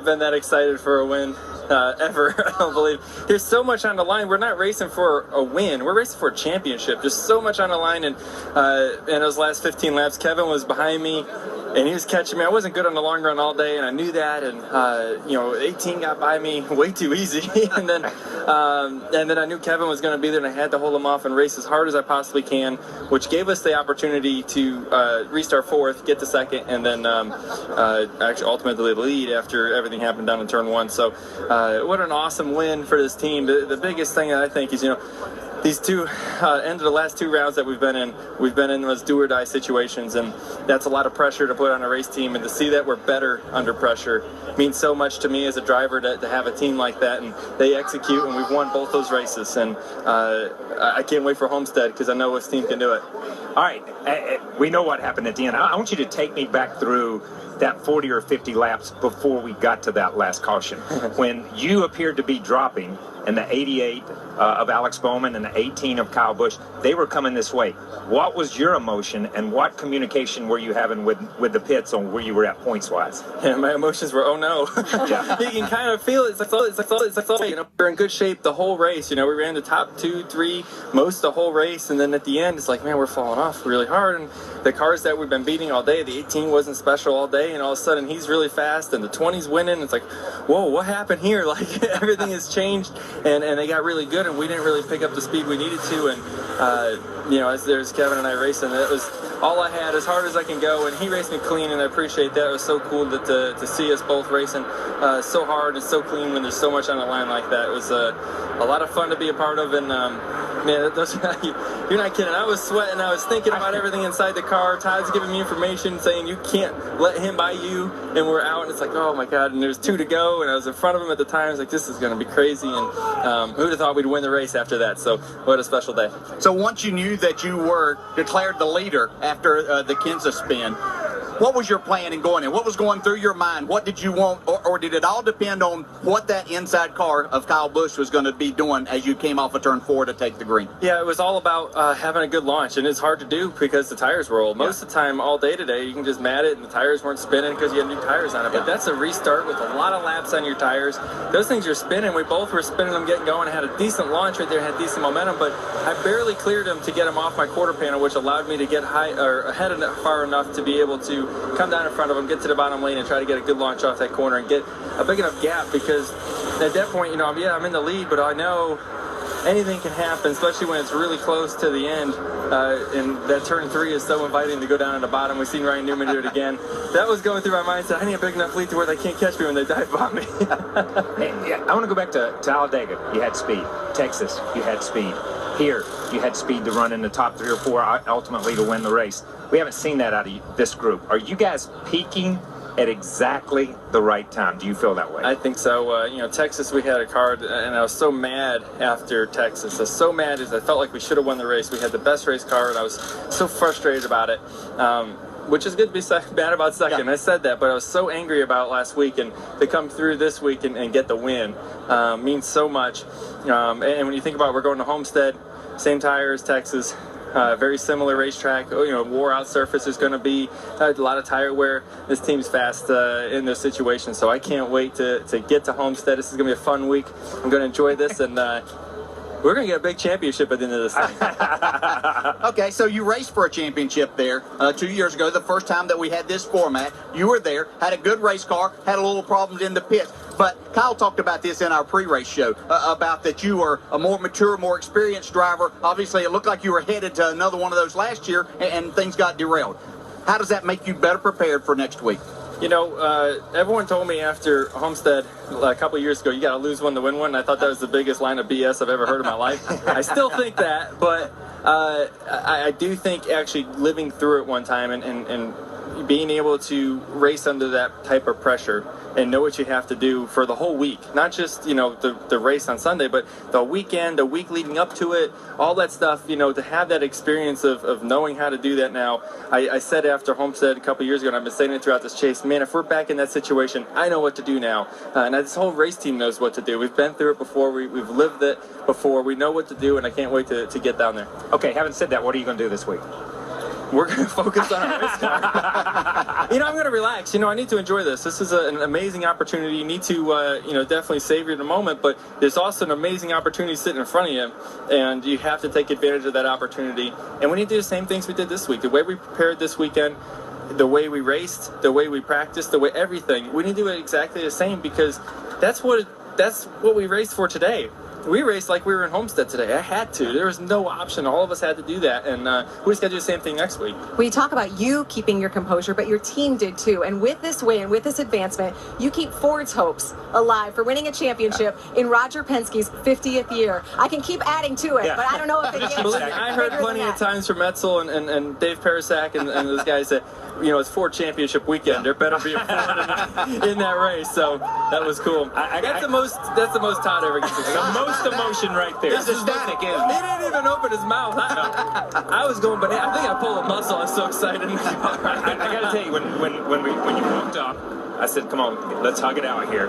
been that excited for a win ever. I don't believe. There's so much on the line. We're not racing for a win. We're racing for a championship. There's so much on the line. And in those last 15 laps, Kevin was behind me, and he was catching me. I wasn't good on the long run all day, and I knew that. And 18 got by me way too easy. and then I knew Kevin was going to be there, and I had to hold him off and race as hard as I possibly can, which gave us the opportunity to restart fourth, get to second, and then actually ultimately lead after everything happened down in turn one. So what an awesome win for this team. The biggest thing that I think is, these two end of the last two rounds that we've been in those do or die situations, and that's a lot of pressure to put on a race team, and to see that we're better under pressure means so much to me as a driver to have a team like that, and they execute, and we've won both those races, and I can't wait for Homestead because I know this team can do it. All right, we know what happened at the end. I want you to take me back through that 40 or 50 laps before we got to that last caution, when you appeared to be dropping, and the 88 of Alex Bowman and the 18 of Kyle Busch, they were coming this way. What was your emotion, and what communication were you having with the pits on where you were at points-wise? Yeah, my emotions were, oh no. Yeah. You can kind of feel it. It's like we're in good shape the whole race. We ran the top 2, 3 most the whole race, and then at the end, it's like, man, we're falling off really hard. And the cars that we've been beating all day, the 18 wasn't special all day, and all of a sudden he's really fast, and the 20's winning. It's like, whoa, what happened here? Like, everything has changed. And they got really good, and we didn't really pick up the speed we needed to. And as there's Kevin and I racing, that was all I had, as hard as I can go. And he raced me clean, and I appreciate that. It was so cool to see us both racing so hard and so clean when there's so much on the line like that. It was a lot of fun to be a part of. And man, you're not kidding. I was sweating. I was thinking about everything inside the car. Todd's giving me information saying you can't let him by you, and we're out. And it's like, oh my God. And there's 2 to go, and I was in front of him at the time. I was like, this is going to be crazy. And who'd have thought we'd win the race after that? So what a special day. So once you knew that you were declared the leader after the Kansas spin, what was your plan in going in? What was going through your mind? What did you want, or did it all depend on what that inside car of Kyle Busch was going to be doing as you came off of turn 4 to take the green? Yeah, it was all about having a good launch, and it's hard to do because the tires were old. Most of the time, all day today, you can just mat it, and the tires weren't spinning because you had new tires on it. But that's a restart with a lot of laps on your tires. Those things are spinning. We both were spinning them, getting going. I had a decent launch right there, had decent momentum, but I barely cleared them to get them off my quarter panel, which allowed me to get ahead of it far enough to be able to come down in front of them, get to the bottom lane, and try to get a good launch off that corner and get a big enough gap, because at that point, I'm in the lead, but I know anything can happen, especially when it's really close to the end, and that turn 3 is so inviting to go down at the bottom. We've seen Ryan Newman do it again. That was going through my mind. So I need a big enough lead to where they can't catch me when they dive bomb me. Yeah, I want to go back to Talladega. You had speed. Texas, you had speed. Here, you had speed to run in the top 3 or 4, ultimately to win the race. We haven't seen that out of this group. Are you guys peaking at exactly the right time? Do you feel that way? I think so. Texas, we had a car, and I was so mad after Texas. I was so mad as I felt like we should have won the race. We had the best race car, and I was so frustrated about it. Which is good to be bad about second. Yeah. I said that, but I was so angry about last week, and to come through this week and get the win means so much. And when you think about it, we're going to Homestead, same tire as Texas. Very similar racetrack. Wore out surface. There's going to be a lot of tire wear. This team's fast in this situation, so I can't wait to get to Homestead. This is going to be a fun week. I'm going to enjoy this, and we're going to get a big championship at the end of this thing. Okay, so you raced for a championship there 2 years ago, the first time that we had this format. You were there, had a good race car, had a little problems in the pits. But Kyle talked about this in our pre-race show, about that you were a more mature, more experienced driver. Obviously, it looked like you were headed to another one of those last year, and things got derailed. How does that make you better prepared for next week? Everyone told me after Homestead a couple of years ago, you got to lose one to win one. I thought that was the biggest line of BS I've ever heard in my life. I still think that, but I do think actually living through it one time and being able to race under that type of pressure and know what you have to do for the whole week, not just the race on Sunday, but the weekend, the week leading up to it, all that stuff, to have that experience of knowing how to do that now. I said after Homestead a couple years ago, and I've been saying it throughout this chase, man, if we're back in that situation, I know what to do now, and this whole race team knows what to do. We've been through it before, we've lived it before, we know what to do, and I can't wait to get down there. Okay, having said that, what are you going to do this week? we're going to focus on our race car. I'm going to relax. I need to enjoy this. This is an amazing opportunity. You need to, definitely savor the moment, but there's also an amazing opportunity sitting in front of you, and you have to take advantage of that opportunity. And we need to do the same things we did this week. The way we prepared this weekend, the way we raced, the way we practiced, the way everything. We need to do it exactly the same, because that's what we raced for today. We raced like we were in Homestead today. I had to. There was no option. All of us had to do that, and we just got to do the same thing next week. We talk about you keeping your composure, but your team did too. And with this win, with this advancement, you keep Ford's hopes alive for winning a championship in Roger Penske's 50th year. I can keep adding to it, but I don't know if it gets I heard plenty of times from Etzel and Dave Parasak and those guys that, it's Ford championship weekend. There better be a Ford in that race. So that was cool. That's the most Todd ever gets. The most emotion right there. This is static, isn't it? He didn't even open his mouth. I was going, but I think I pulled a muscle. I was so excited. I got to tell you, when you walked up, I said, "Come on, let's hug it out here."